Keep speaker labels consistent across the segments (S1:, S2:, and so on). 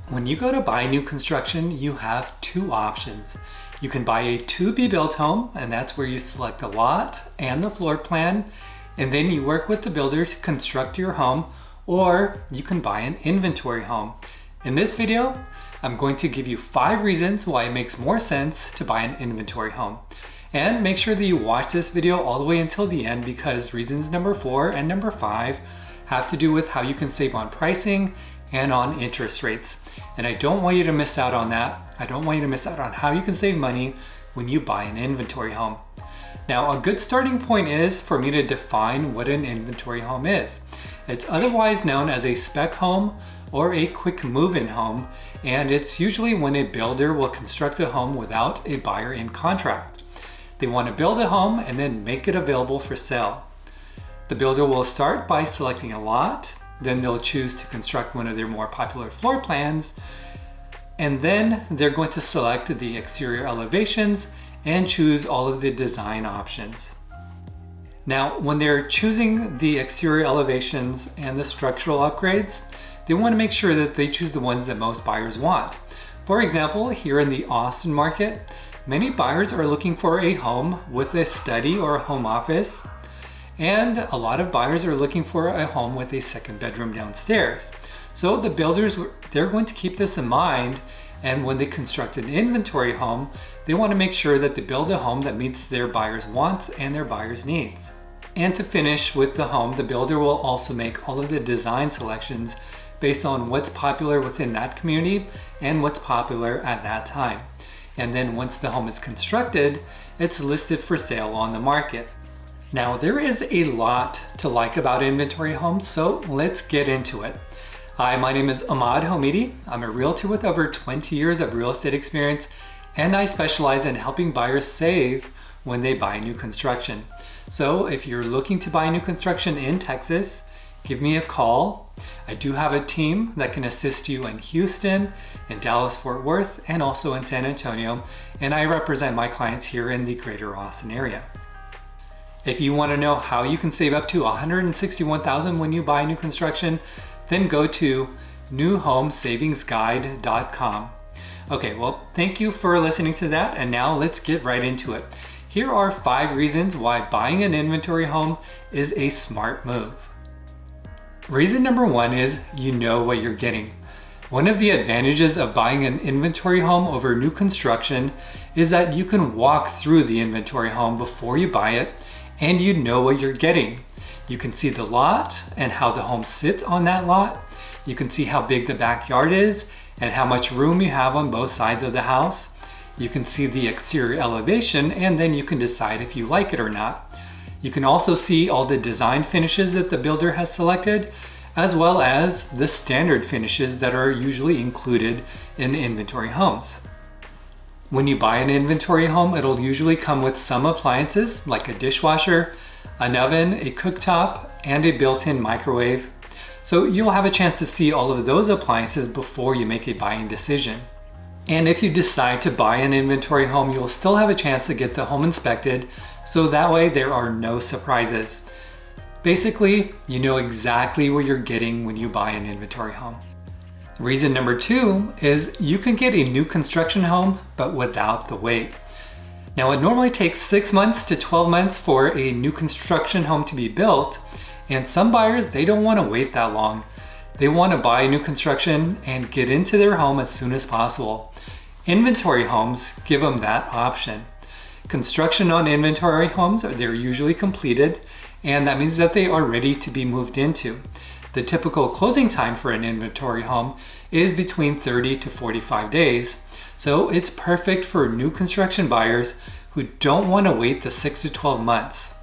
S1: When you go to buy new construction, you have two options. You can buy a to-be-built home, and that's where you select the lot and the floor plan, and then you work with the builder to construct your home, or you can buy an inventory home. In this video, I'm going to give you 5 reasons why it makes more sense to buy an inventory home. And make sure that you watch this video all the way until the end, because reasons number 4 and number 5 have to do with how you can save on pricing and on interest rates. And I don't want you to miss out on that. I don't want you to miss out on how you can save money when you buy an inventory home. Now, a good starting point is for me to define what an inventory home is. It's otherwise known as a spec home or a quick move-in home, and it's usually when a builder will construct a home without a buyer in contract. They want to build a home and then make it available for sale. The builder will start by selecting a lot, then they'll choose to construct one of their more popular floor plans, and then they're going to select the exterior elevations and choose all of the design options. Now, when they're choosing the exterior elevations and the structural upgrades, they want to make sure that they choose the ones that most buyers want. For example, here in the Austin market, many buyers are looking for a home with a study or a home office, and a lot of buyers are looking for a home with a second bedroom downstairs. So the builders, they're going to keep this in mind, and when they construct an inventory home, they want to make sure that they build a home that meets their buyers' wants and their buyers' needs. And to finish with the home, the builder will also make all of the design selections based on what's popular within that community and what's popular at that time. And then once the home is constructed, it's listed for sale on the market. Now, there is a lot to like about inventory homes, so let's get into it. Hi, my name is Ahmad Homidi. I'm a realtor with over 20 years of real estate experience, and I specialize in helping buyers save when they buy new construction. So if you're looking to buy new construction in Texas, give me a call. I do have a team that can assist you in Houston, in Dallas-Fort Worth, and also in San Antonio, and I represent my clients here in the greater Austin area. If you want to know how you can save up to $161,000 when you buy new construction, then go to newhomesavingsguide.com. Okay, well, thank you for listening to that, and now let's get right into it. Here are 5 reasons why buying an inventory home is a smart move. Reason number 1 is you know what you're getting. One of the advantages of buying an inventory home over new construction is that you can walk through the inventory home before you buy it, and you know what you're getting. You can see the lot and how the home sits on that lot. You can see how big the backyard is and how much room you have on both sides of the house. You can see the exterior elevation, and then you can decide if you like it or not. You can also see all the design finishes that the builder has selected, as well as the standard finishes that are usually included in inventory homes. When you buy an inventory home, it'll usually come with some appliances like a dishwasher, an oven, a cooktop, and a built-in microwave. So you'll have a chance to see all of those appliances before you make a buying decision. And if you decide to buy an inventory home, you'll still have a chance to get the home inspected, so that way there are no surprises. Basically, you know exactly what you're getting when you buy an inventory home. Reason number 2 is you can get a new construction home, but without the wait. Now, it normally takes 6 months to 12 months for a new construction home to be built, and some buyers, they don't want to wait that long. They want to buy new construction and get into their home as soon as possible. Inventory homes give them that option. Construction on inventory homes, they're usually completed, and that means that they are ready to be moved into. The typical closing time for an inventory home is between 30 to 45 days, so it's perfect for new construction buyers who don't want to wait the 6 to 12 months.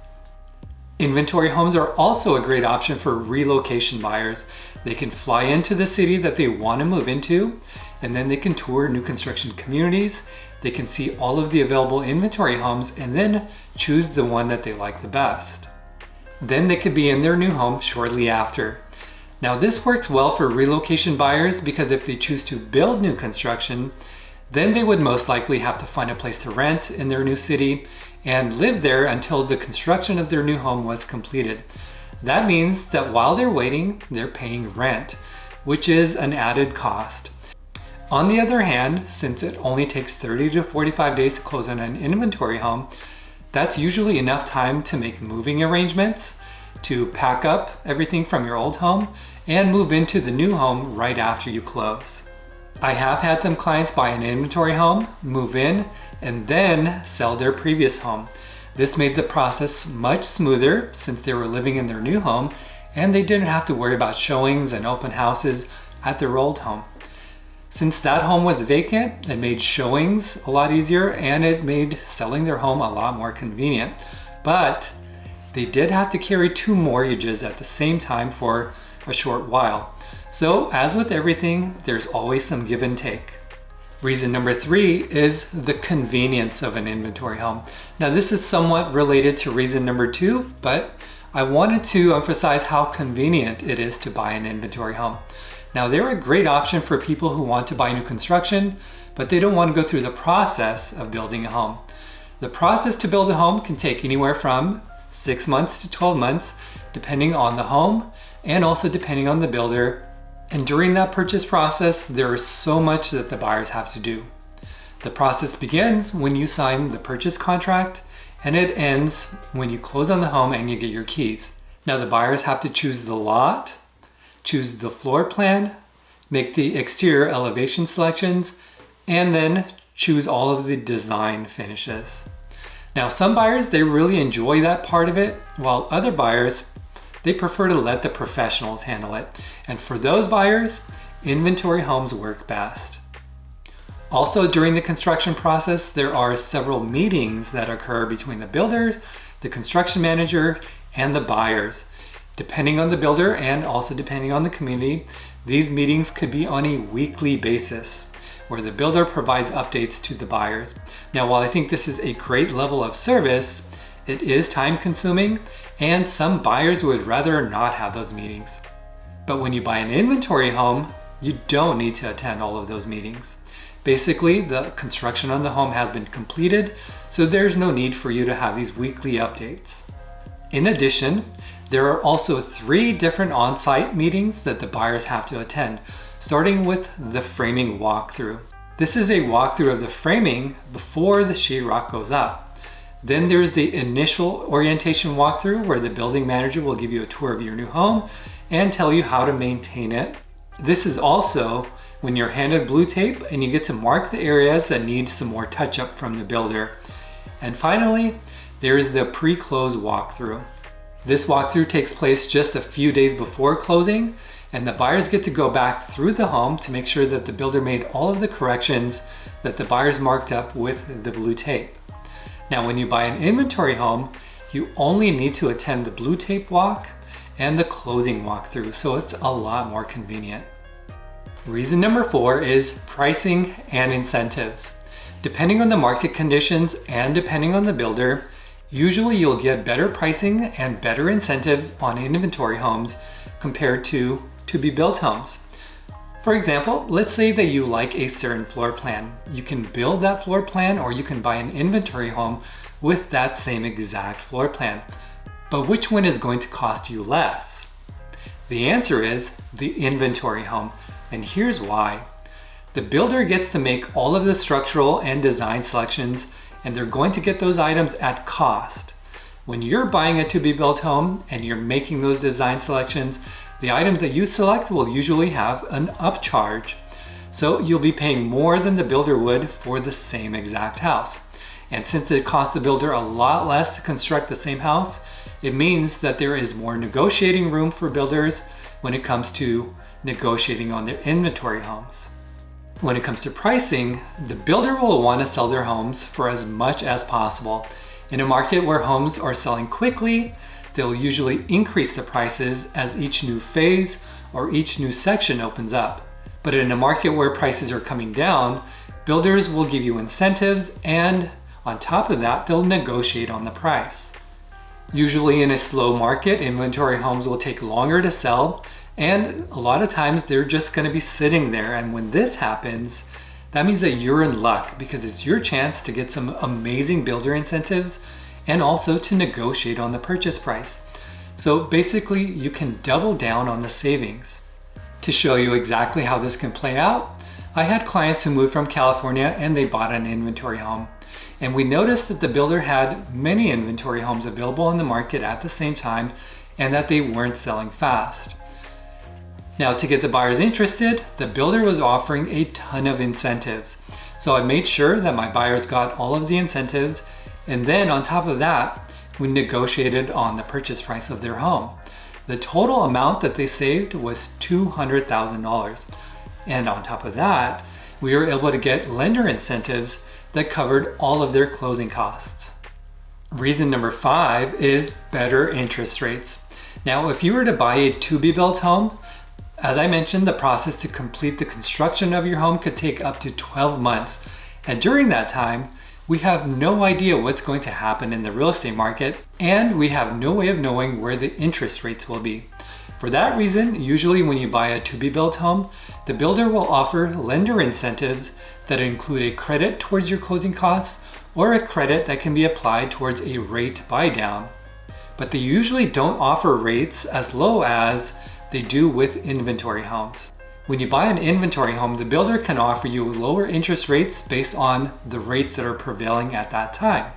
S1: Inventory homes are also a great option for relocation buyers. They can fly into the city that they want to move into, and then they can tour new construction communities. They can see all of the available inventory homes and then choose the one that they like the best. Then they could be in their new home shortly after. Now, this works well for relocation buyers because if they choose to build new construction, then they would most likely have to find a place to rent in their new city and live there until the construction of their new home was completed. That means that while they're waiting, they're paying rent, which is an added cost. On the other hand, since it only takes 30 to 45 days to close on an inventory home, that's usually enough time to make moving arrangements, to pack up everything from your old home, and move into the new home right after you close. I have had some clients buy an inventory home, move in, and then sell their previous home. This made the process much smoother since they were living in their new home and they didn't have to worry about showings and open houses at their old home. Since that home was vacant, it made showings a lot easier and it made selling their home a lot more convenient. But they did have to carry 2 mortgages at the same time for a short while. So as with everything, there's always some give and take. Reason number 3 is the convenience of an inventory home. Now this is somewhat related to reason number 2, but I wanted to emphasize how convenient it is to buy an inventory home. Now they're a great option for people who want to buy new construction, but they don't want to go through the process of building a home. The process to build a home can take anywhere from 6 months to 12 months, depending on the home and also depending on the builder. And during that purchase process, there is so much that the buyers have to do. The process begins when you sign the purchase contract and it ends when you close on the home and you get your keys. Now the buyers have to choose the lot, choose the floor plan, make the exterior elevation selections, and then choose all of the design finishes. Now some buyers, they really enjoy that part of it, while other buyers, they prefer to let the professionals handle it. And for those buyers, inventory homes work best. Also during the construction process, there are several meetings that occur between the builders, the construction manager, and the buyers. Depending on the builder and also depending on the community, these meetings could be on a weekly basis where the builder provides updates to the buyers. Now, while I think this is a great level of service, it is time consuming and some buyers would rather not have those meetings. But when you buy an inventory home, you don't need to attend all of those meetings. Basically, the construction on the home has been completed, so there's no need for you to have these weekly updates. In addition, there are also 3 different on-site meetings that the buyers have to attend, starting with the framing walkthrough. This is a walkthrough of the framing before the sheetrock goes up. Then there's the initial orientation walkthrough where the building manager will give you a tour of your new home and tell you how to maintain it. This is also when you're handed blue tape and you get to mark the areas that need some more touch-up from the builder. And finally, there's the pre-close walkthrough. This walkthrough takes place just a few days before closing, and the buyers get to go back through the home to make sure that the builder made all of the corrections that the buyers marked up with the blue tape. Now, when you buy an inventory home, you only need to attend the blue tape walk and the closing walkthrough, so it's a lot more convenient. Reason number 4 is pricing and incentives. Depending on the market conditions and depending on the builder, usually you'll get better pricing and better incentives on inventory homes compared to to-be-built homes. For example, let's say that you like a certain floor plan. You can build that floor plan or you can buy an inventory home with that same exact floor plan. But which one is going to cost you less? The answer is the inventory home, and here's why. The builder gets to make all of the structural and design selections, and they're going to get those items at cost. When you're buying a to-be-built home and you're making those design selections, the items that you select will usually have an upcharge. So you'll be paying more than the builder would for the same exact house. And since it costs the builder a lot less to construct the same house, it means that there is more negotiating room for builders when it comes to negotiating on their inventory homes. When it comes to pricing, the builder will want to sell their homes for as much as possible. In a market where homes are selling quickly, they'll usually increase the prices as each new phase or each new section opens up. But in a market where prices are coming down, builders will give you incentives, and on top of that, they'll negotiate on the price. Usually in a slow market, inventory homes will take longer to sell, and a lot of times they're just going to be sitting there. And when this happens, that means that you're in luck because it's your chance to get some amazing builder incentives and also to negotiate on the purchase price. So basically, you can double down on the savings. To show you exactly how this can play out, I had clients who moved from California and they bought an inventory home. And we noticed that the builder had many inventory homes available in the market at the same time and that they weren't selling fast. Now, to get the buyers interested, the builder was offering a ton of incentives. So I made sure that my buyers got all of the incentives, and then on top of that, we negotiated on the purchase price of their home. The total amount that they saved was $200,000. And on top of that, we were able to get lender incentives that covered all of their closing costs. Reason number 5 is better interest rates. Now, if you were to buy a to-be-built home, as I mentioned, the process to complete the construction of your home could take up to 12 months. And during that time, we have no idea what's going to happen in the real estate market, and we have no way of knowing where the interest rates will be. For that reason, usually when you buy a to-be-built home, the builder will offer lender incentives that include a credit towards your closing costs or a credit that can be applied towards a rate buy down. But they usually don't offer rates as low as they do with inventory homes. When you buy an inventory home, the builder can offer you lower interest rates based on the rates that are prevailing at that time.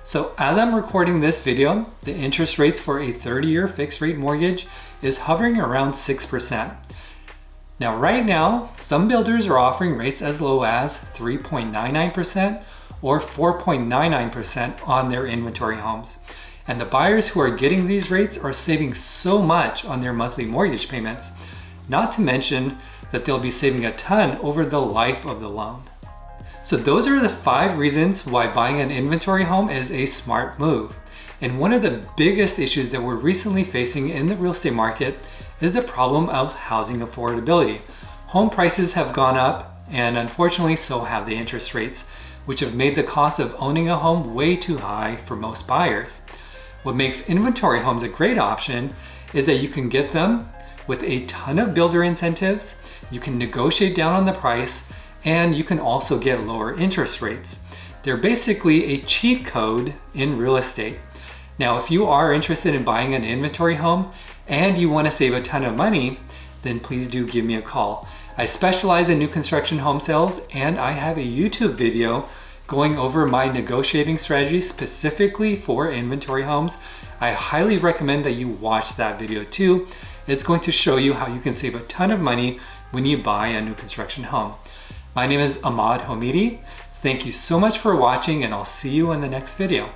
S1: So as I'm recording this video, the interest rates for a 30-year fixed rate mortgage is hovering around 6%. Now, right now, some builders are offering rates as low as 3.99% or 4.99% on their inventory homes. And the buyers who are getting these rates are saving so much on their monthly mortgage payments, not to mention that they'll be saving a ton over the life of the loan. So those are the 5 reasons why buying an inventory home is a smart move. And one of the biggest issues that we're recently facing in the real estate market is the problem of housing affordability. Home prices have gone up, and unfortunately so have the interest rates, which have made the cost of owning a home way too high for most buyers. What makes inventory homes a great option is that you can get them with a ton of builder incentives, you can negotiate down on the price, and you can also get lower interest rates. They're basically a cheat code in real estate. Now, if you are interested in buying an inventory home and you want to save a ton of money, then please do give me a call. I specialize in new construction home sales, and I have a YouTube video going over my negotiating strategy specifically for inventory homes. I highly recommend that you watch that video too. It's going to show you how you can save a ton of money when you buy a new construction home. My name is Ahmad Homidi. Thank you so much for watching, and I'll see you in the next video.